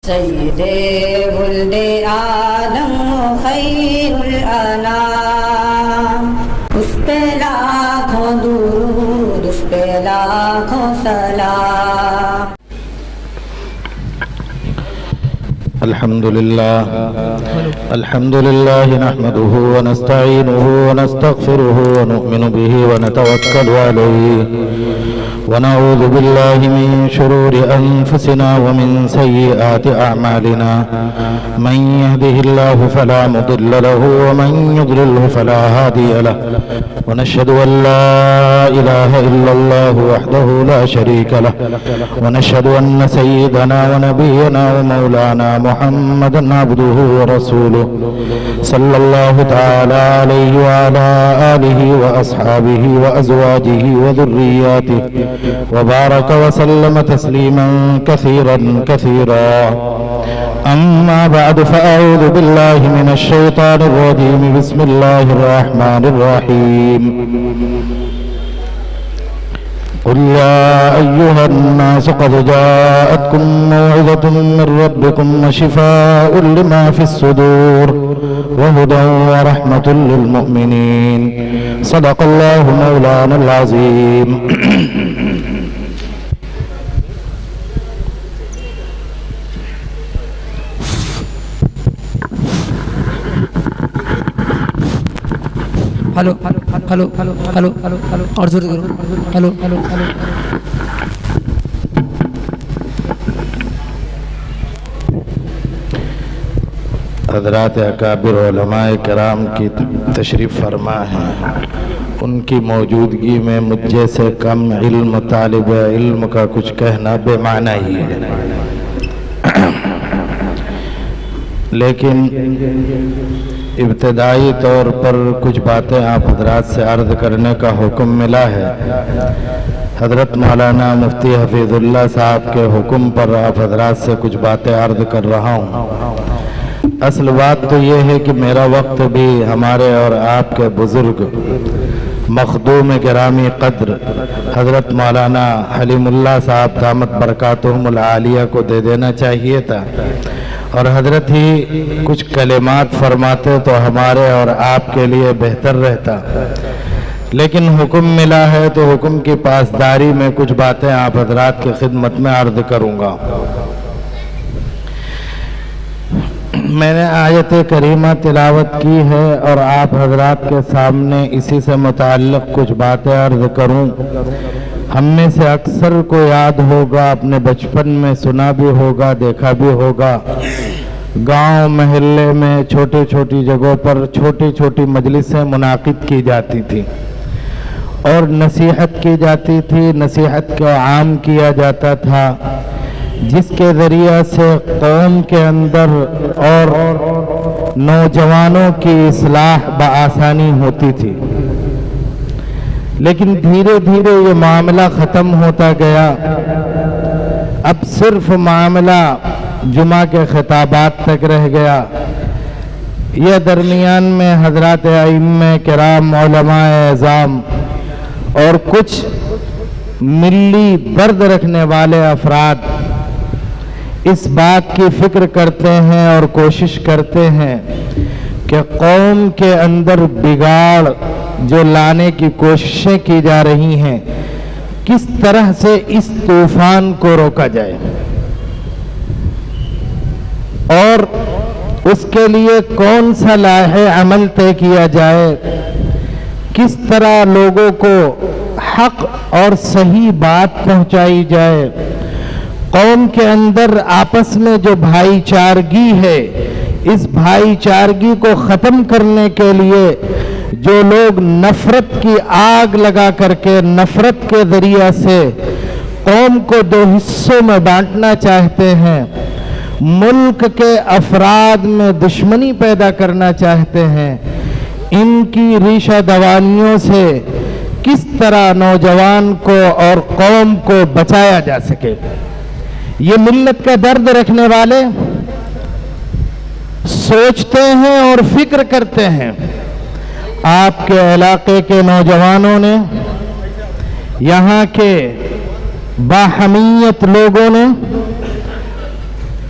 سید ولد آدم خیر الانام، اس پہ لاکھوں درود، اس پہ لاکھوں سلام۔ الحمد لله نحمده ونستعينه ونستغفره ونؤمن به ونتوكل عليه ونعوذ بالله من شرور أنفسنا ومن سيئات أعمالنا، من يهده الله فلا مضل له ومن يضلله فلا هادي له، ونشهد أن لا إله إلا الله وحده لا شريك له، ونشهد أن سيدنا ونبينا ومولانا محمدا عبده ورسوله صلى الله تعالى عليه وعلى آله وأصحابه وأزواجه وذرياته وبارك وسلم تسليما كثيرا كثيرا. أما بعد، فأعوذ بالله من الشيطان الرجيم. بسم الله الرحمن الرحيم. قل يا أيها الناس قد جاءتكم موعظة من ربكم وشفاء لما في الصدور وهدى ورحمة للمؤمنين. صدق الله مولانا العظيم. Hello hello hello hello hello hello hello اور زور کرو. Hello hello hello. حضرات اکابر علماء کرام کی تشریف فرما ہے، ان کی موجودگی میں مجھ جیسے کم علم طالب علم کا کچھ کہنا بے معنی ہی ہے، لیکن ابتدائی طور پر کچھ باتیں آپ حضرات سے عرض کرنے کا حکم ملا ہے. حضرت مولانا مفتی حفیظ اللہ صاحب کے حکم پر آپ حضرات سے کچھ باتیں عرض کر رہا ہوں. اصل بات تو یہ ہے کہ میرا وقت بھی ہمارے اور آپ کے بزرگ مخدوم گرامی قدر حضرت مولانا حلیم اللہ صاحب دامت برکاتہم العالیہ کو دے دینا چاہیے تھا، اور حضرت ہی کچھ کلمات فرماتے تو ہمارے اور آپ کے لیے بہتر رہتا، لیکن حکم ملا ہے تو حکم کی پاسداری میں کچھ باتیں آپ حضرات کی خدمت میں عرض کروں گا. میں نے آیت کریمہ تلاوت کی ہے اور آپ حضرات کے سامنے اسی سے متعلق کچھ باتیں عرض کروں. ہم میں سے اکثر کو یاد ہوگا، اپنے بچپن میں سنا بھی ہوگا، دیکھا بھی ہوگا، گاؤں محلے میں چھوٹی چھوٹی جگہوں پر چھوٹی چھوٹی مجلسیں منعقد کی جاتی تھی اور نصیحت کی جاتی تھی، نصیحت کو عام کیا جاتا تھا، جس کے ذریعہ سے قوم کے اندر اور نوجوانوں کی اصلاح بآسانی ہوتی تھی. لیکن دھیرے دھیرے یہ معاملہ ختم ہوتا گیا. اب صرف معاملہ جمعہ کے خطابات تک رہ گیا. یہ درمیان میں حضرات ائمہ کرام، علماء اعظام اور کچھ ملی درد رکھنے والے افراد اس بات کی فکر کرتے ہیں اور کوشش کرتے ہیں کہ قوم کے اندر بگاڑ جو لانے کی کوششیں کی جا رہی ہیں، کس طرح سے اس طوفان کو روکا جائے اور اس کے لیے کون سا لائحہ عمل طے کیا جائے، کس طرح لوگوں کو حق اور صحیح بات پہنچائی جائے. قوم کے اندر آپس میں جو بھائی چارگی ہے، اس بھائی چارگی کو ختم کرنے کے لیے جو لوگ نفرت کی آگ لگا کر کے نفرت کے ذریعہ سے قوم کو دو حصوں میں بانٹنا چاہتے ہیں، ملک کے افراد میں دشمنی پیدا کرنا چاہتے ہیں، ان کی ریشہ دوانیوں سے کس طرح نوجوان کو اور قوم کو بچایا جا سکے. یہ ملت کا درد رکھنے والے سوچتے ہیں اور فکر کرتے ہیں. آپ کے علاقے کے نوجوانوں نے، یہاں کے باحمیت لوگوں نے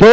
2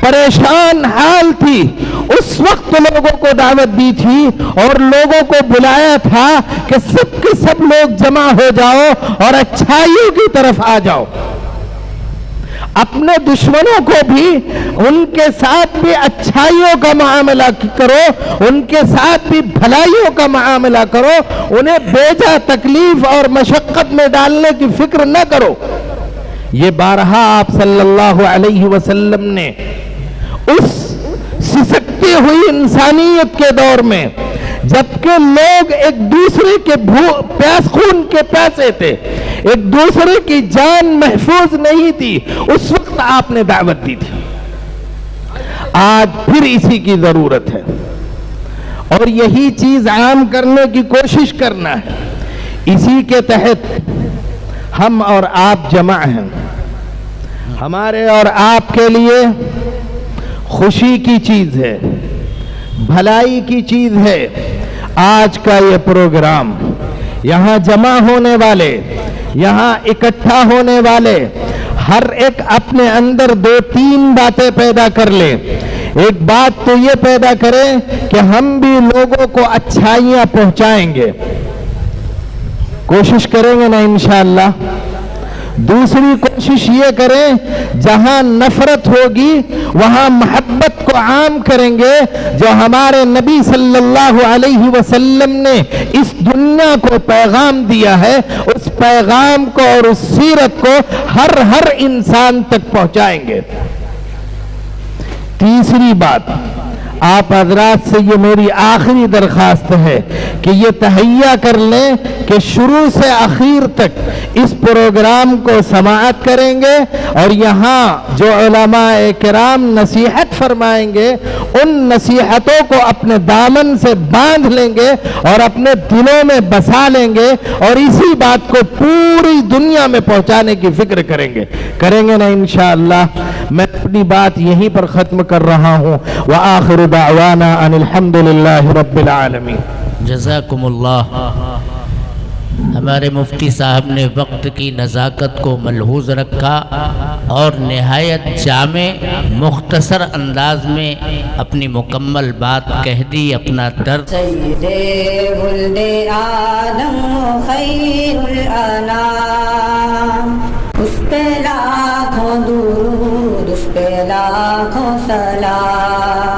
پریشان حال تھی، اس وقت لوگوں کو دعوت دی تھی اور لوگوں کو بلایا تھا کہ سب کے سب لوگ جمع ہو جاؤ اور اچھائیوں کی طرف آ جاؤ. اپنے دشمنوں کو بھی ان کے ساتھ بھی اچھائیوں کا معاملہ کرو، ان کے ساتھ بھی بھلائیوں کا معاملہ کرو، انہیں بیجا تکلیف اور مشقت میں ڈالنے کی فکر نہ کرو. یہ بارہا آپ صلی اللہ علیہ وسلم نے اس سسکتی ہوئی انسانیت کے دور میں، جبکہ لوگ ایک دوسرے کے پیاس خون کے پیاسے تھے، ایک دوسرے کی جان محفوظ نہیں تھی، اس وقت آپ نے دعوت دی تھی. آج پھر اسی کی ضرورت ہے اور یہی چیز عام کرنے کی کوشش کرنا ہے. اسی کے تحت ہم اور آپ جمع ہیں. ہمارے اور آپ کے لیے خوشی کی چیز ہے، بھلائی کی چیز ہے آج کا یہ پروگرام. یہاں جمع ہونے والے، یہاں اکٹھا ہونے والے ہر ایک اپنے اندر 2-3 باتیں پیدا کر لیں. ایک بات تو یہ پیدا کریں کہ ہم بھی لوگوں کو اچھائیاں پہنچائیں گے، کوشش کریں گے نا انشاءاللہ. دوسری کوشش یہ کریں جہاں نفرت ہوگی وہاں محبت کو عام کریں گے. جو ہمارے نبی صلی اللہ علیہ وسلم نے اس دنیا کو پیغام دیا ہے، اس پیغام کو اور اس سیرت کو ہر انسان تک پہنچائیں گے. تیسری بات، آپ حضرات سے یہ میری آخری درخواست ہے کہ یہ تہیہ کر لیں کہ شروع سے آخر تک اس پروگرام کو سماعت کریں گے اور یہاں جو علماء کرام نصیحت فرمائیں گے ان نصیحتوں کو اپنے دامن سے باندھ لیں گے اور اپنے دلوں میں بسا لیں گے اور اسی بات کو پوری دنیا میں پہنچانے کی فکر کریں گے نا انشاءاللہ. میں اپنی بات یہیں پر ختم کر رہا ہوں. وآخر دعوانا ان الحمدللہ رب العالمین. جزاکم اللہ. ہمارے مفتی صاحب نے وقت کی نزاکت کو ملحوظ رکھا اور نہایت جامع مختصر انداز میں اپنی مکمل بات کہہ دی. اپنا درد سید ولد آدم خیر الانام، اس پہ لاکھوں درود، اس پہ لاکھوں سلام.